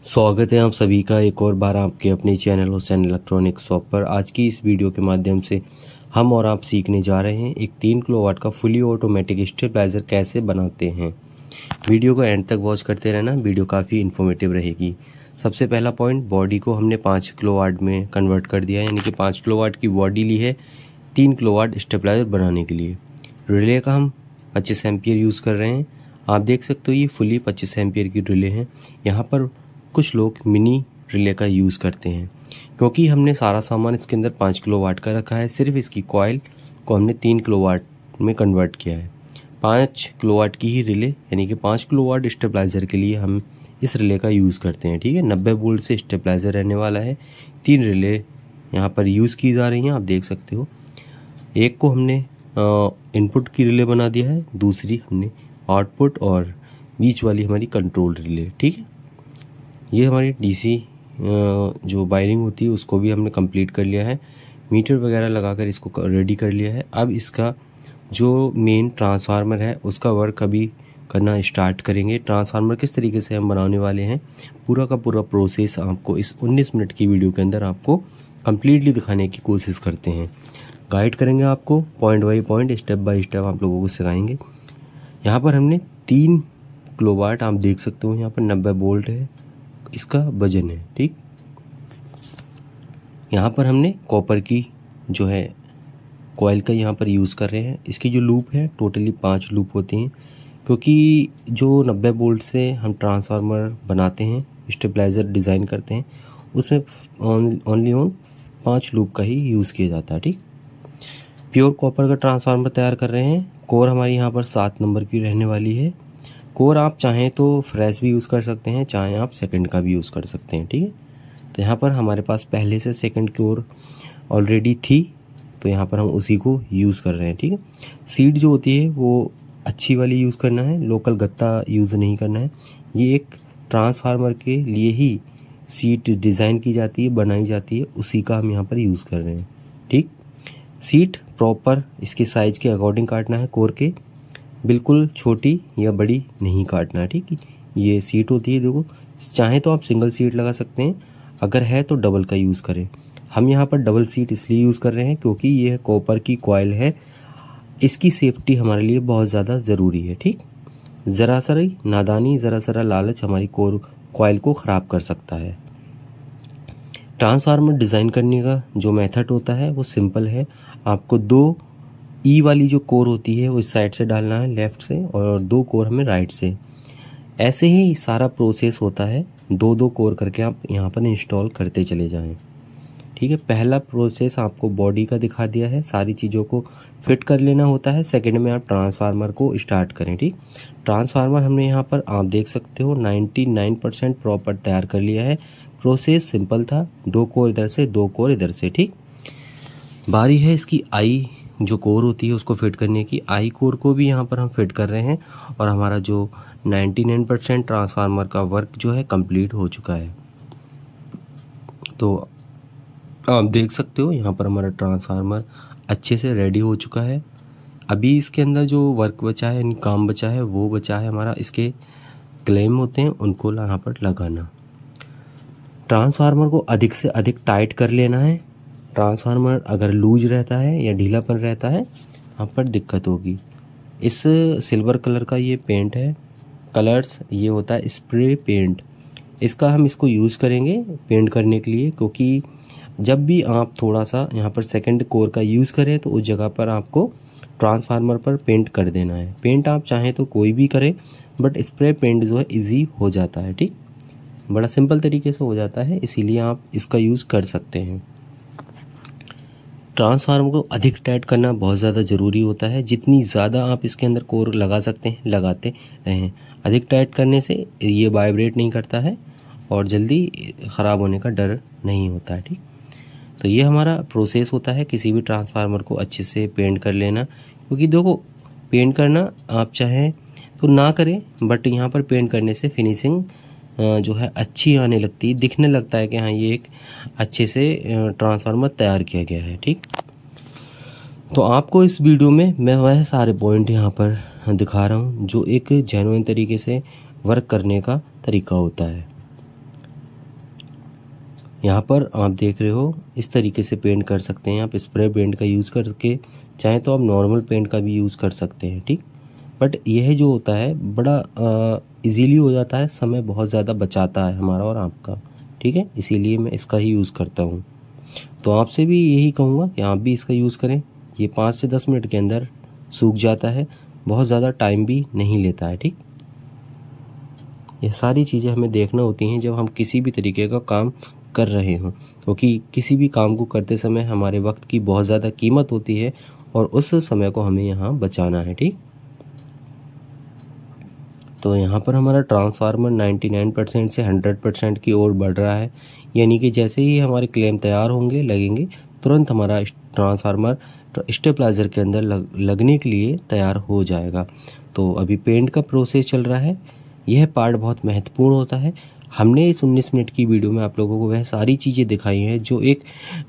स्वागत है आप सभी का एक और बार आपके अपने चैनल हुसैन इलेक्ट्रॉनिक शॉप पर। आज की इस वीडियो के माध्यम से हम और आप सीखने जा रहे हैं एक 3 किलोवाट का फुली ऑटोमेटिक स्टेबलाइज़र कैसे बनाते हैं। वीडियो को एंड तक वॉच करते रहना, वीडियो काफ़ी इन्फॉर्मेटिव रहेगी। सबसे पहला पॉइंट, बॉडी को हमने 5 किलोवाट में कन्वर्ट कर दिया है, यानी कि 5 किलोवाट की बॉडी ली है 3 किलोवाट स्टेबलाइज़र बनाने के लिए। रिले का हम 25 एम्पियर यूज़ कर रहे हैं। आप देख सकते हो ये फुली 25 एम्पियर की रिले हैं। यहाँ पर कुछ लोग मिनी रिले का यूज़ करते हैं, क्योंकि हमने सारा सामान इसके अंदर 5 किलोवाट का रखा है। सिर्फ इसकी कॉइल को हमने 3 किलोवाट में कन्वर्ट किया है। 5 किलोवाट की ही रिले, यानी कि 5 किलोवाट स्टेबलाइज़र के लिए हम इस रिले का यूज़ करते हैं। ठीक है, 90 वोल्ट से स्टेबलाइज़र रहने वाला है। 3 रिले यहाँ पर यूज़ की जा रही हैं, आप देख सकते हो। एक को हमने इनपुट की रिले बना दिया है, दूसरी हमने आउटपुट, और बीच वाली हमारी कंट्रोल रिले। ठीक है, ये हमारी डीसी जो वायरिंग होती है उसको भी हमने कंप्लीट कर लिया है। मीटर वगैरह लगाकर इसको रेडी कर लिया है। अब इसका जो मेन ट्रांसफार्मर है उसका वर्क अभी करना स्टार्ट करेंगे। ट्रांसफार्मर किस तरीके से हम बनाने वाले हैं, पूरा का पूरा प्रोसेस आपको इस 19 मिनट की वीडियो के अंदर आपको कम्प्लीटली दिखाने की कोशिश करते हैं। गाइड करेंगे आपको point by point, step by step आप लोगों को सिखाएंगे। यहाँ पर हमने 3 किलोवाट, आप देख सकते हो यहाँ पर 90 वोल्ट है इसका वजन है। ठीक, यहाँ पर हमने कॉपर की जो है कॉइल का यहाँ पर यूज़ कर रहे हैं। इसकी जो लूप है टोटली 5 लूप होती हैं, क्योंकि जो 90 वोल्ट से हम ट्रांसफार्मर बनाते हैं, स्टेबलाइज़र डिज़ाइन करते हैं, उसमें ओनली 5 लूप का ही यूज़ किया जाता है। ठीक, प्योर कॉपर का ट्रांसफार्मर तैयार कर रहे हैं। कोर हमारी यहाँ पर 7 नंबर की रहने वाली है। कोर आप चाहें तो फ्रेश भी यूज़ कर सकते हैं, चाहें आप सेकंड का भी यूज़ कर सकते हैं। ठीक है, तो यहाँ पर हमारे पास पहले से सेकंड कोर ऑलरेडी थी, तो यहाँ पर हम उसी को यूज़ कर रहे हैं। ठीक है, सीट जो होती है वो अच्छी वाली यूज़ करना है, लोकल गत्ता यूज़ नहीं करना है। ये एक ट्रांसफार्मर के लिए ही सीट डिज़ाइन की जाती है, बनाई जाती है, उसी का हम यहाँ पर यूज़ कर रहे हैं। ठीक, सीट प्रॉपर इसके साइज़ के अकॉर्डिंग काटना है, कोर के बिल्कुल छोटी या बड़ी नहीं काटना है। ठीक है, ये सीट होती है, देखो, चाहे तो आप सिंगल सीट लगा सकते हैं, अगर है तो डबल का यूज़ करें। हम यहाँ पर डबल सीट इसलिए यूज़ कर रहे हैं क्योंकि ये कॉपर की कॉइल है, इसकी सेफ्टी हमारे लिए बहुत ज़्यादा ज़रूरी है। ठीक, ज़रा सा नादानी, ज़रा सा लालच हमारी कॉइल को ख़राब कर सकता है। ट्रांसफार्मर डिज़ाइन करने का जो मेथड होता है वो सिंपल है। आपको 2 ई वाली जो कोर होती है वो इस साइड से डालना है, लेफ़्ट से, और 2 कोर हमें राइट से। ऐसे ही सारा प्रोसेस होता है, 2-2 कोर करके आप यहाँ पर इंस्टॉल करते चले जाएं। ठीक है, पहला प्रोसेस आपको बॉडी का दिखा दिया है, सारी चीज़ों को फिट कर लेना होता है। सेकंड में आप ट्रांसफार्मर को स्टार्ट करें। ठीक, ट्रांसफार्मर हमने यहाँ पर आप देख सकते हो 99% प्रॉपर तैयार कर लिया है। प्रोसेस सिंपल था, 2 कोर इधर से, 2 कोर इधर से। ठीक, बारी है इसकी आई जो कोर होती है उसको फिट करने की। आई कोर को भी यहाँ पर हम फिट कर रहे हैं, और हमारा जो 99% ट्रांसफार्मर का वर्क जो है कंप्लीट हो चुका है। तो आप देख सकते हो यहाँ पर हमारा ट्रांसफार्मर अच्छे से रेडी हो चुका है। अभी इसके अंदर जो वर्क बचा है, काम बचा है, वो बचा है हमारा इसके क्लेम होते हैं उनको यहाँ पर लगाना। ट्रांसफार्मर को अधिक से अधिक टाइट कर लेना है। ट्रांसफार्मर अगर लूज रहता है या ढीलापन रहता है, यहाँ पर दिक्कत होगी। इस सिल्वर कलर का ये पेंट है, कलर्स ये होता है स्प्रे पेंट, इसका हम इसको यूज़ करेंगे पेंट करने के लिए, क्योंकि जब भी आप थोड़ा सा यहाँ पर सेकंड कोर का यूज़ करें तो उस जगह पर आपको ट्रांसफार्मर पर पेंट कर देना है। पेंट आप चाहें तो कोई भी करें, बट स्प्रे पेंट जो है ईजी हो जाता है। ठीक, बड़ा सिंपल तरीके से हो जाता है, इसीलिए आप इसका यूज़ कर सकते हैं। ट्रांसफार्मर को अधिक टाइट करना बहुत ज़्यादा ज़रूरी होता है। जितनी ज़्यादा आप इसके अंदर कोर लगा सकते हैं लगाते रहें। अधिक टाइट करने से ये वाइब्रेट नहीं करता है और जल्दी ख़राब होने का डर नहीं होता है। ठीक, तो ये हमारा प्रोसेस होता है किसी भी ट्रांसफार्मर को अच्छे से पेंट कर लेना। क्योंकि देखो, पेंट करना आप चाहें तो ना करें, बट यहाँ पर पेंट करने से फिनिशिंग जो है अच्छी आने लगती है, दिखने लगता है कि हाँ ये एक अच्छे से ट्रांसफार्मर तैयार किया गया है। ठीक, तो आपको इस वीडियो में मैं वह सारे पॉइंट यहाँ पर दिखा रहा हूँ जो एक जेन्युइन तरीके से वर्क करने का तरीका होता है। यहाँ पर आप देख रहे हो इस तरीके से पेंट कर सकते हैं आप स्प्रे पेंट का यूज़ करके, चाहे तो आप नॉर्मल पेंट का भी यूज़ कर सकते हैं, ठीक। बट यह जो होता है बड़ा इजीली हो जाता है, समय बहुत ज़्यादा बचाता है हमारा और आपका, ठीक है, इसीलिए मैं इसका ही यूज़ करता हूँ। तो आपसे भी यही कहूँगा कि आप भी इसका यूज़ करें। ये 5 से 10 मिनट के अंदर सूख जाता है, बहुत ज़्यादा टाइम भी नहीं लेता है, ठीक। ये सारी चीज़ें हमें देखना होती हैं जब हम किसी भी तरीके का काम कर रहे हों, क्योंकि किसी भी काम को करते समय हमारे वक्त की बहुत ज़्यादा कीमत होती है और उस समय को हमें यहाँ बचाना है, ठीक। तो यहाँ पर हमारा ट्रांसफार्मर 99% से 100% की ओर बढ़ रहा है, यानी कि जैसे ही हमारे क्लेम तैयार होंगे लगेंगे, तुरंत हमारा ट्रांसफार्मर स्टेबलाइज़र के अंदर लगने के लिए तैयार हो जाएगा। तो अभी पेंट का प्रोसेस चल रहा है, यह पार्ट बहुत महत्वपूर्ण होता है। हमने इस 19 मिनट की वीडियो में आप लोगों को वह सारी चीज़ें दिखाई हैं जो एक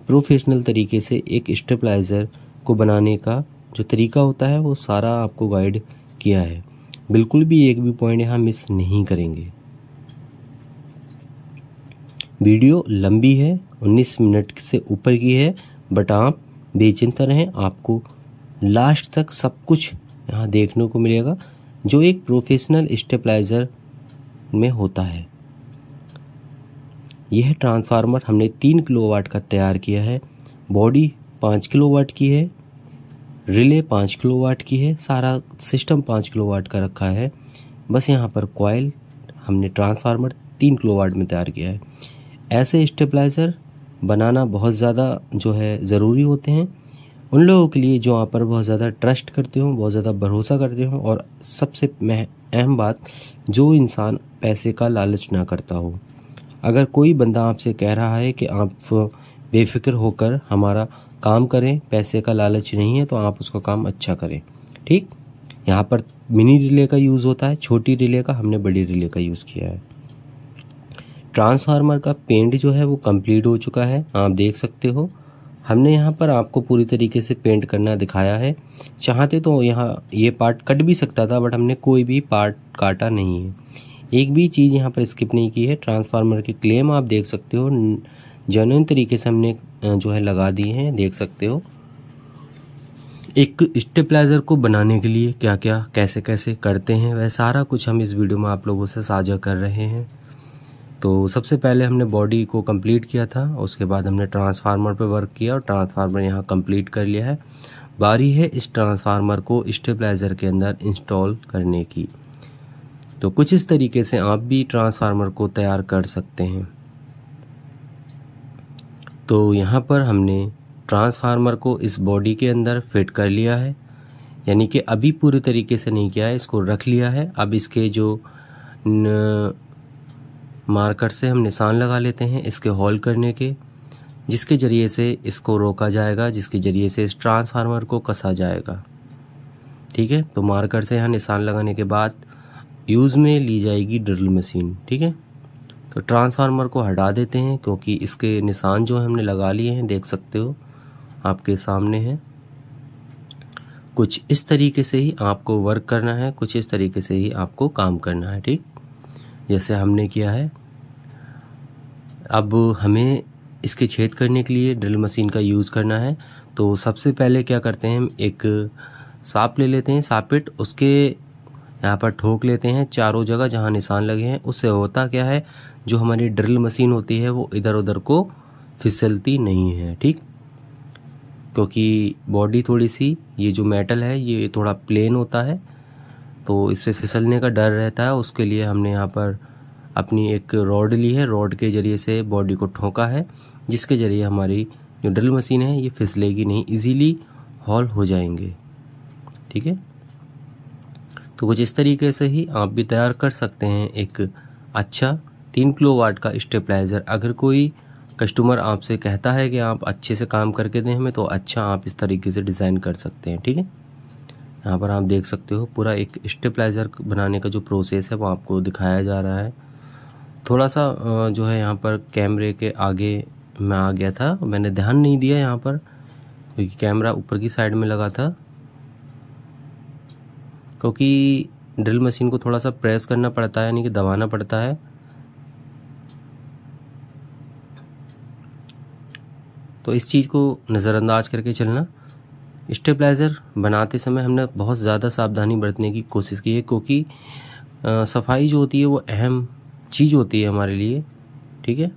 प्रोफेशनल तरीके से एक स्टेबलाइज़र को बनाने का जो तरीका होता है वो सारा आपको गाइड किया है। बिल्कुल भी एक भी पॉइंट यहाँ मिस नहीं करेंगे। वीडियो लंबी है, 19 मिनट से ऊपर की है, बट आप बेचिंता रहें, आपको लास्ट तक सब कुछ यहाँ देखने को मिलेगा जो एक प्रोफेशनल स्टेबलाइज़र में होता है। यह ट्रांसफार्मर हमने 3 किलोवाट का तैयार किया है, बॉडी 5 किलोवाट की है, रिले 5 किलोवाट की है, सारा सिस्टम 5 किलोवाट का रखा है। बस यहाँ पर कॉइल हमने ट्रांसफार्मर 3 किलोवाट में तैयार किया है। ऐसे स्टेबलाइज़र बनाना बहुत ज़्यादा जो है ज़रूरी होते हैं उन लोगों के लिए जो आप पर बहुत ज़्यादा ट्रस्ट करते हो, बहुत ज़्यादा भरोसा करते हो, और सबसे अहम बात, जो इंसान पैसे का लालच ना करता हो। अगर कोई बंदा आपसे कह रहा है कि आप बेफ़िक्र होकर हमारा काम करें, पैसे का लालच नहीं है, तो आप उसका काम अच्छा करें, ठीक। यहाँ पर मिनी रिले का यूज़ होता है, छोटी रिले का, हमने बड़ी रिले का यूज़ किया है। ट्रांसफार्मर का पेंट जो है वो कंप्लीट हो चुका है, आप देख सकते हो। हमने यहाँ पर आपको पूरी तरीके से पेंट करना दिखाया है। चाहते तो यहाँ ये पार्ट कट भी सकता था, बट हमने कोई भी पार्ट काटा नहीं है, एक भी चीज़ यहाँ पर स्किप नहीं की है। ट्रांसफार्मर के क्लेम आप देख सकते हो, जेन्युइन तरीके से हमने जो है लगा दिए हैं, देख सकते हो। एक स्टेबलाइज़र को बनाने के लिए क्या क्या कैसे कैसे करते हैं वह सारा कुछ हम इस वीडियो में आप लोगों से साझा कर रहे हैं। तो सबसे पहले हमने बॉडी को कंप्लीट किया था, उसके बाद हमने ट्रांसफार्मर पे वर्क किया और ट्रांसफार्मर यहाँ कंप्लीट कर लिया है। बारी है इस ट्रांसफार्मर को स्टेबलाइज़र के अंदर इंस्टॉल करने की। तो कुछ इस तरीके से आप भी ट्रांसफार्मर को तैयार कर सकते हैं। तो यहाँ पर हमने ट्रांसफार्मर को इस बॉडी के अंदर फिट कर लिया है, यानी कि अभी पूरी तरीके से नहीं किया है, इसको रख लिया है। अब इसके जो मार्कर से हम निशान लगा लेते हैं इसके होल करने के, जिसके ज़रिए से इसको रोका जाएगा, जिसके ज़रिए से इस ट्रांसफार्मर को कसा जाएगा, ठीक है। तो मार्कर से यहाँ निशान लगाने के बाद यूज़ में ली जाएगी ड्रिल मशीन, ठीक है। तो ट्रांसफार्मर को हटा देते हैं क्योंकि इसके निशान जो हमने लगा लिए हैं, देख सकते हो आपके सामने है। कुछ इस तरीके से ही आपको वर्क करना है, कुछ इस तरीके से ही आपको काम करना है, ठीक, जैसे हमने किया है। अब हमें इसके छेद करने के लिए ड्रिल मशीन का यूज़ करना है। तो सबसे पहले क्या करते हैं, हम एक सांप ले लेते हैं, सापिट, उसके यहाँ पर ठोक लेते हैं चारों जगह जहाँ निशान लगे हैं। उससे होता क्या है, जो हमारी ड्रिल मशीन होती है वो इधर उधर को फिसलती नहीं है, ठीक, क्योंकि बॉडी थोड़ी सी, ये जो मेटल है ये थोड़ा प्लेन होता है, तो इससे फिसलने का डर रहता है। उसके लिए हमने यहाँ पर अपनी एक रॉड ली है, रॉड के ज़रिए से बॉडी को ठोका है, जिसके ज़रिए हमारी जो ड्रिल मशीन है ये फिसलेगी नहीं, इजीली हॉल हो जाएंगे, ठीक है। तो कुछ इस तरीके से ही आप भी तैयार कर सकते हैं एक अच्छा 3 किलोवाट का स्टेबलाइज़र। अगर कोई कस्टमर आपसे कहता है कि आप अच्छे से काम करके दें हमें, तो अच्छा आप इस तरीके से डिज़ाइन कर सकते हैं, ठीक है। यहाँ पर आप देख सकते हो पूरा एक स्टेबलाइज़र बनाने का जो प्रोसेस है वो आपको दिखाया जा रहा है। थोड़ा सा जो है यहाँ पर कैमरे के आगे मैं आ गया था, मैंने ध्यान नहीं दिया यहाँ पर क्योंकि कैमरा ऊपर की साइड में लगा था, क्योंकि ड्रिल मशीन को थोड़ा सा प्रेस करना पड़ता है, यानी कि दबाना पड़ता है। तो इस चीज़ को नज़रअंदाज करके चलना। स्टेबलाइज़र बनाते समय हमने बहुत ज़्यादा सावधानी बरतने की कोशिश की है, क्योंकि सफाई जो होती है वो अहम चीज़ होती है हमारे लिए, ठीक है।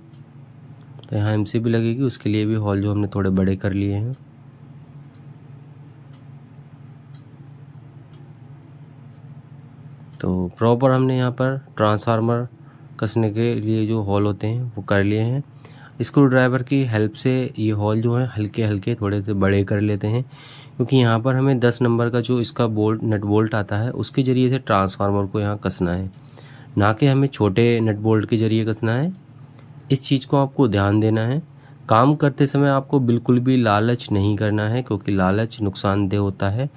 तो यहाँ एमसी भी लगेगी, उसके लिए भी हॉल जो हमने थोड़े बड़े कर लिए हैं। तो प्रॉपर हमने यहाँ पर ट्रांसफार्मर कसने के लिए जो हॉल होते हैं वो कर लिए हैं। स्क्रू ड्राइवर की हेल्प से ये हॉल जो है हल्के हल्के थोड़े से बड़े कर लेते हैं, क्योंकि यहाँ पर हमें 10 नंबर का जो इसका बोल्ट नट बोल्ट आता है उसके ज़रिए से ट्रांसफार्मर को यहाँ कसना है, ना कि हमें छोटे नट बोल्ट के ज़रिए कसना है। इस चीज़ को आपको ध्यान देना है। काम करते समय आपको बिल्कुल भी लालच नहीं करना है, क्योंकि लालच नुकसानदेह होता है।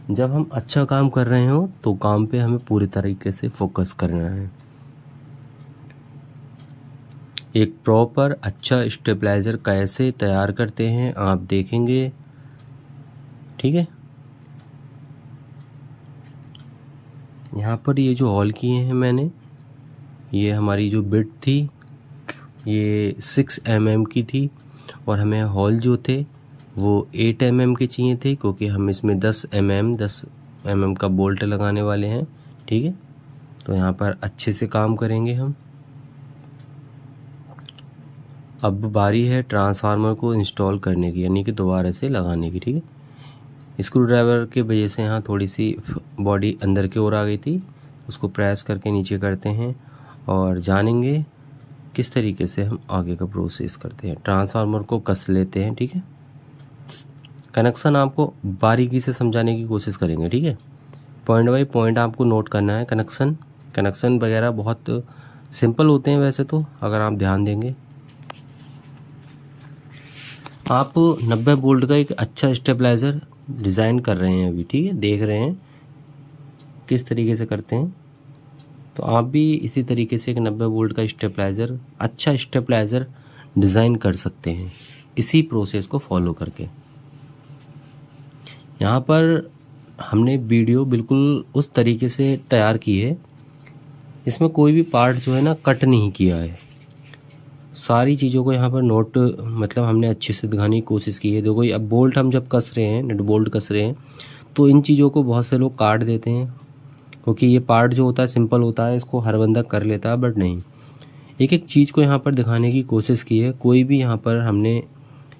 जब हम अच्छा काम कर रहे हो तो काम पे हमें पूरी तरीके से फोकस करना है। एक प्रॉपर अच्छा स्टेबलाइज़र कैसे तैयार करते हैं आप देखेंगे, ठीक है। यहाँ पर ये जो हॉल किए हैं मैंने, ये हमारी जो बिट थी ये 6 mm की थी, और हमें हॉल जो थे वो 8 mm के चाहिए थे, क्योंकि हम इसमें 10 mm का बोल्ट लगाने वाले हैं, ठीक है। तो यहाँ पर अच्छे से काम करेंगे हम। अब बारी है ट्रांसफार्मर को इंस्टॉल करने की, यानी कि दोबारा से लगाने की, ठीक है। स्क्रू ड्राइवर की वजह से यहाँ थोड़ी सी बॉडी अंदर की ओर आ गई थी, उसको प्रेस करके नीचे करते हैं और जानेंगे किस तरीके से हम आगे का प्रोसेस करते हैं। ट्रांसफार्मर को कस लेते हैं, ठीक है। कनेक्शन आपको बारीकी से समझाने की कोशिश करेंगे, ठीक है। पॉइंट बाय पॉइंट आपको नोट करना है। कनेक्शन वगैरह बहुत सिंपल होते हैं वैसे तो, अगर आप ध्यान देंगे। आप 90 वोल्ट का एक अच्छा स्टेबलाइज़र डिज़ाइन कर रहे हैं अभी, ठीक है। देख रहे हैं किस तरीके से करते हैं, तो आप भी इसी तरीके से एक 90 वोल्ट का स्टेबलाइज़र, अच्छा स्टेबलाइज़र डिज़ाइन कर सकते हैं इसी प्रोसेस को फॉलो करके। यहाँ पर हमने वीडियो बिल्कुल उस तरीके से तैयार की है, इसमें कोई भी पार्ट जो है ना कट नहीं किया है। सारी चीज़ों को यहाँ पर नोट मतलब हमने अच्छे से दिखाने की कोशिश की है। देखो अब बोल्ट हम जब कस रहे हैं, नट बोल्ट कस रहे हैं, तो इन चीज़ों को बहुत से लोग काट देते हैं, क्योंकि ये पार्ट जो होता है सिंपल होता है, इसको हर बंदा कर लेता है, बट नहीं। एक एक चीज़ को यहाँ पर दिखाने की कोशिश की है। कोई भी यहाँ पर हमने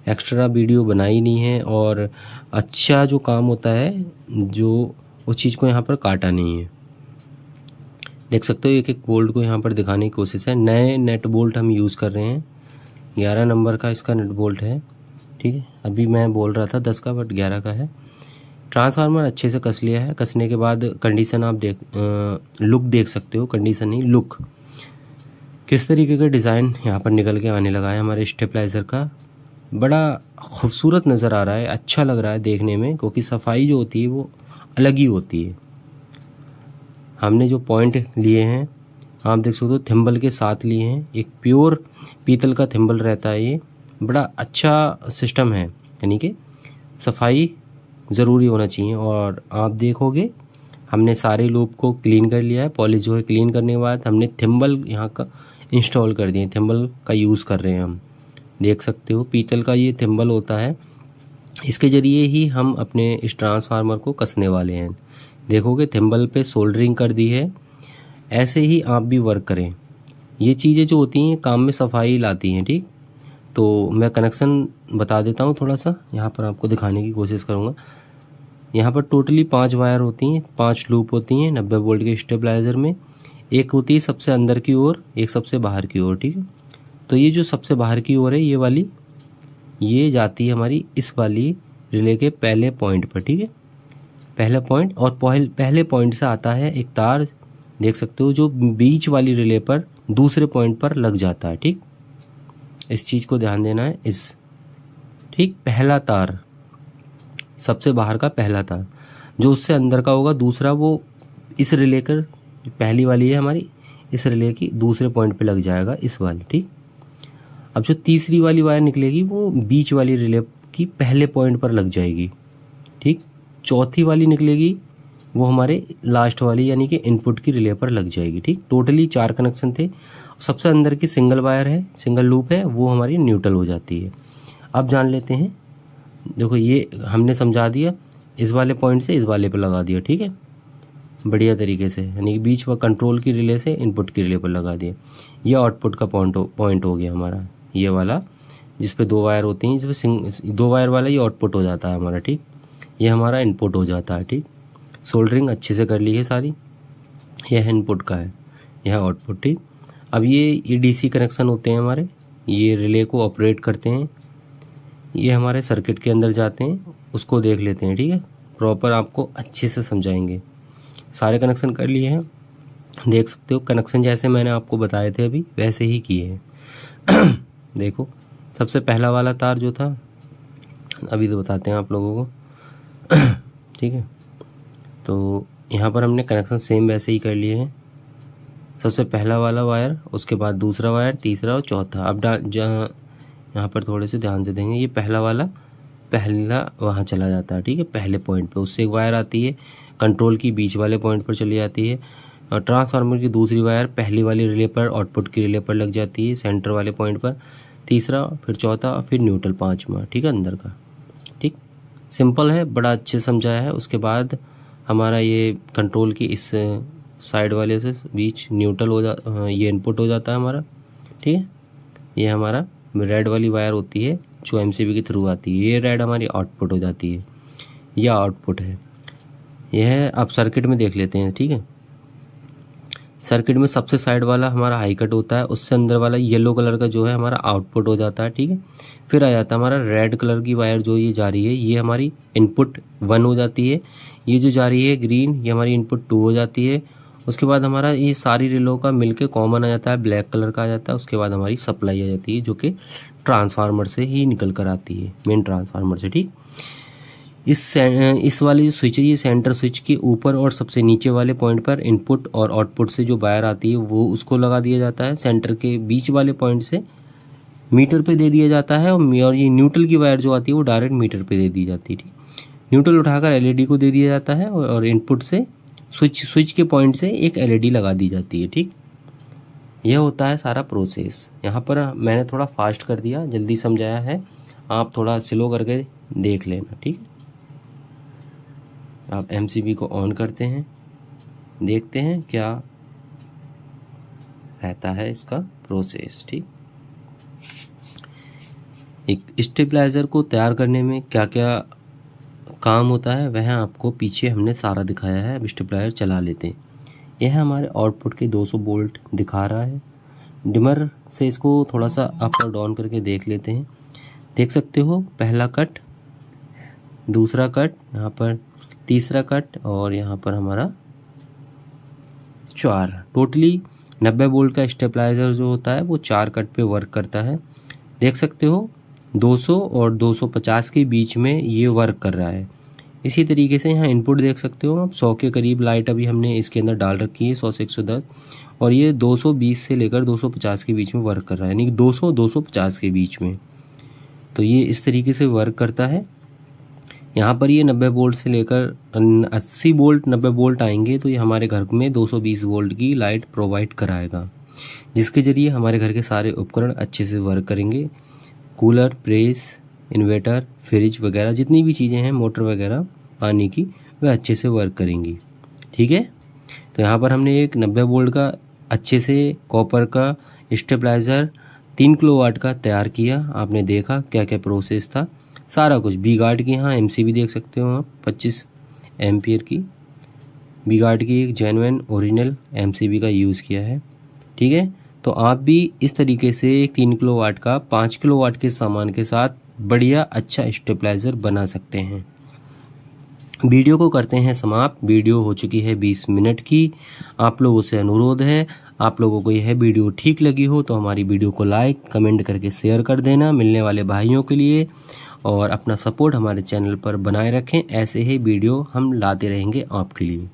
एक्स्ट्रा वीडियो बनाई नहीं है, और अच्छा जो काम होता है जो उस चीज़ को यहाँ पर काटा नहीं है। देख सकते हो एक एक बोल्ट को यहाँ पर दिखाने की कोशिश है। नए नेट बोल्ट हम यूज़ कर रहे हैं, 11 नंबर का इसका नेट बोल्ट है, ठीक है। अभी मैं बोल रहा था 10 का, बट 11 का है। ट्रांसफार्मर अच्छे से कस लिया है। कसने के बाद कंडीशन आप लुक देख सकते हो, कंडीशन नहीं लुक, किस तरीके का डिज़ाइन यहाँ पर निकल के आने लगा है हमारे स्टेबलाइज़र का। बड़ा खूबसूरत नज़र आ रहा है, अच्छा लग रहा है देखने में, क्योंकि सफाई जो होती है वो अलग ही होती है। हमने जो पॉइंट लिए हैं आप देख सकते हो, थिम्बल के साथ लिए हैं। एक प्योर पीतल का थिम्बल रहता है, ये बड़ा अच्छा सिस्टम है, यानी कि सफाई ज़रूरी होना चाहिए। और आप देखोगे हमने सारे लूप को क्लीन कर लिया है। पॉलिश जो है क्लीन करने के बाद हमने थिम्बल यहाँ का इंस्टॉल कर दिए, थिम्बल का यूज़ कर रहे हैं हम। देख सकते हो पीतल का ये थिम्बल होता है, इसके ज़रिए ही हम अपने इस ट्रांसफार्मर को कसने वाले हैं। देखोगे थिम्बल पे सोल्डरिंग कर दी है। ऐसे ही आप भी वर्क करें। ये चीज़ें जो होती हैं काम में सफाई लाती हैं, ठीक। तो मैं कनेक्शन बता देता हूँ थोड़ा सा, यहाँ पर आपको दिखाने की कोशिश करूँगा। यहाँ पर टोटली 5 वायर होती हैं, 5 लूप होती हैं 90 वोल्ट के स्टेबलाइज़र में। एक होती है सबसे अंदर की ओर, एक सबसे बाहर की ओर, ठीक है। तो ये जो सबसे बाहर की ओर है ये वाली, ये जाती है हमारी इस वाली रिले के पहले पॉइंट पर, ठीक है। पहला पॉइंट, और पहले पॉइंट से आता है एक तार, देख सकते हो, जो बीच वाली रिले पर दूसरे पॉइंट पर लग जाता है, ठीक। इस चीज़ को ध्यान देना है, इस ठीक पहला तार, सबसे बाहर का पहला तार, जो उससे अंदर का होगा दूसरा, वो इस रिले कर, पहली वाली है हमारी, इस रिले की दूसरे पॉइंट पे लग जाएगा, इस वाली, ठीक। अब जो तीसरी वाली वायर निकलेगी वो बीच वाली रिले की पहले पॉइंट पर लग जाएगी, ठीक। चौथी वाली निकलेगी वो हमारे लास्ट वाली यानी कि इनपुट की रिले पर लग जाएगी, ठीक। टोटली 4 कनेक्शन थे। सबसे अंदर की सिंगल वायर है, सिंगल लूप है, वो हमारी न्यूट्रल हो जाती है। अब जान लेते हैं। देखो ये हमने समझा दिया, इस वाले पॉइंट से इस वाले पर लगा दिया, ठीक है, बढ़िया तरीके से, यानी कि बीच में कंट्रोल की रिले से इनपुट की रिले पर लगा दिया। ये आउटपुट का पॉइंट हो गया हमारा, ये वाला जिस पे 2 वायर होती हैं, जिस पे 2 वायर वाला ये आउटपुट हो जाता है हमारा, ठीक। ये हमारा इनपुट हो जाता है, ठीक। सोल्डरिंग अच्छे से कर ली है सारी, यह इनपुट का है, यह आउटपुट, ठीक। अब ये डीसी कनेक्शन होते हैं हमारे, ये रिले को ऑपरेट करते हैं, ये हमारे सर्किट के अंदर जाते हैं, उसको देख लेते हैं, ठीक है। प्रॉपर आपको अच्छे से समझाएंगे। सारे कनेक्शन कर लिए हैं, देख सकते हो कनेक्शन जैसे मैंने आपको बताए थे अभी वैसे ही किए हैं। देखो सबसे पहला वाला तार जो था, अभी तो बताते हैं आप लोगों को। ठीक है, तो यहाँ पर हमने कनेक्शन सेम वैसे ही कर लिए हैं। सबसे पहला वाला वायर, उसके बाद दूसरा वायर, तीसरा और चौथा। अब जहाँ यहाँ पर थोड़े से ध्यान से देंगे, ये पहला वहाँ चला जाता है, ठीक है, पहले पॉइंट पे। उससे एक वायर आती है कंट्रोल की, बीच वाले पॉइंट पर चली जाती है। और ट्रांसफार्मर की दूसरी वायर पहली वाली रिले पर, आउटपुट की रिले पर लग जाती है, सेंटर वाले पॉइंट पर। तीसरा, फिर चौथा, फिर न्यूट्रल, पाँचवा, ठीक है, अंदर का, ठीक। सिंपल है, बड़ा अच्छे समझाया है। उसके बाद हमारा ये कंट्रोल की इस साइड वाले से बीच न्यूट्रल ये इनपुट हो जाता है हमारा, ठीक है। ये हमारा रेड वाली वायर होती है जो एमसीबी के थ्रू आती है, ये रेड हमारी आउटपुट हो जाती है, यह आउटपुट है। यह आप सर्किट में देख लेते हैं, ठीक है। सर्किट में सबसे साइड वाला हमारा हाई कट होता है, उससे अंदर वाला येलो कलर का जो है हमारा आउटपुट हो जाता है, ठीक है। फिर आ जाता है हमारा रेड कलर की वायर जो ये जा रही है, ये हमारी इनपुट 1 हो जाती है। ये जो जा रही है ग्रीन, ये हमारी इनपुट 2 हो जाती है। उसके बाद हमारा ये सारी रिलों का मिलके कॉमन आ जाता है, ब्लैक कलर का आ जाता है। उसके बाद हमारी सप्लाई आ जाती है जो कि ट्रांसफार्मर से ही निकल कर आती है, मेन ट्रांसफार्मर से, ठीक। इस वाली जो स्विच है, ये सेंटर स्विच के ऊपर और सबसे नीचे वाले पॉइंट पर इनपुट और आउटपुट से जो वायर आती है वो उसको लगा दिया जाता है। सेंटर के बीच वाले पॉइंट से मीटर पे दे दिया जाता है, और ये न्यूट्रल की वायर जो आती है वो डायरेक्ट मीटर पे दे दी जाती है, ठीक। न्यूट्रल उठाकर एलईडी को दे दिया जाता है, और इनपुट से स्विच के पॉइंट से एक एलईडी लगा दी जाती है, ठीक। यह होता है सारा प्रोसेस। यहाँ पर मैंने थोड़ा फास्ट कर दिया, जल्दी समझाया है, आप थोड़ा स्लो करके देख लेना, ठीक। आप एमसीबी को ऑन करते हैं, देखते हैं क्या रहता है इसका प्रोसेस, ठीक। एक स्टेबलाइज़र को तैयार करने में क्या क्या काम होता है वह आपको पीछे हमने सारा दिखाया है। अब स्टेबलाइज़र चला लेते हैं। यह हमारे आउटपुट के 200 वोल्ट दिखा रहा है। डिमर से इसको थोड़ा सा अप और डाउन करके देख लेते हैं। देख सकते हो पहला कट, दूसरा कट, यहाँ पर तीसरा कट, और यहाँ पर हमारा 4। टोटली 90 वोल्ट का स्टेबलाइज़र जो होता है वो 4 कट पे वर्क करता है। देख सकते हो 200 और 250 के बीच में ये वर्क कर रहा है। इसी तरीके से यहाँ इनपुट देख सकते हो आप, 100 के करीब लाइट अभी हमने इसके अंदर डाल रखी है, 100 से 110, और ये 220 से लेकर 250 के बीच में वर्क कर रहा है, यानी 200-250 के बीच में। तो ये इस तरीके से वर्क करता है। यहाँ पर ये 90 वोल्ट से लेकर 80 वोल्ट 90 वोल्ट आएंगे तो ये हमारे घर में 220 वोल्ट की लाइट प्रोवाइड कराएगा, जिसके ज़रिए हमारे घर के सारे उपकरण अच्छे से वर्क करेंगे। कूलर, प्रेस, इन्वर्टर, फ्रिज वगैरह जितनी भी चीज़ें हैं, मोटर वगैरह पानी की, वह अच्छे से वर्क करेंगी, ठीक है। तो यहाँ पर हमने एक 90 वोल्ट का अच्छे से कॉपर का स्टेबलाइज़र 3 किलोवाट का तैयार किया। आपने देखा क्या क्या प्रोसेस था, सारा कुछ। वी गार्ड की यहाँ एमसीबी देख सकते हो आप, 25 एम्पियर की वी गार्ड की एक जेन्युइन ओरिजिनल एमसीबी का यूज़ किया है, ठीक है। तो आप भी इस तरीके से 3 किलोवाट का 5 किलोवाट के सामान के साथ बढ़िया अच्छा स्टेबलाइज़र बना सकते हैं। वीडियो को करते हैं समाप्त। वीडियो हो चुकी है 20 मिनट की। आप लोगों से अनुरोध है, आप लोगों को यह वीडियो ठीक लगी हो तो हमारी वीडियो को लाइक कमेंट करके शेयर कर देना मिलने वाले भाइयों के लिए, और अपना सपोर्ट हमारे चैनल पर बनाए रखें। ऐसे ही वीडियो हम लाते रहेंगे आपके लिए।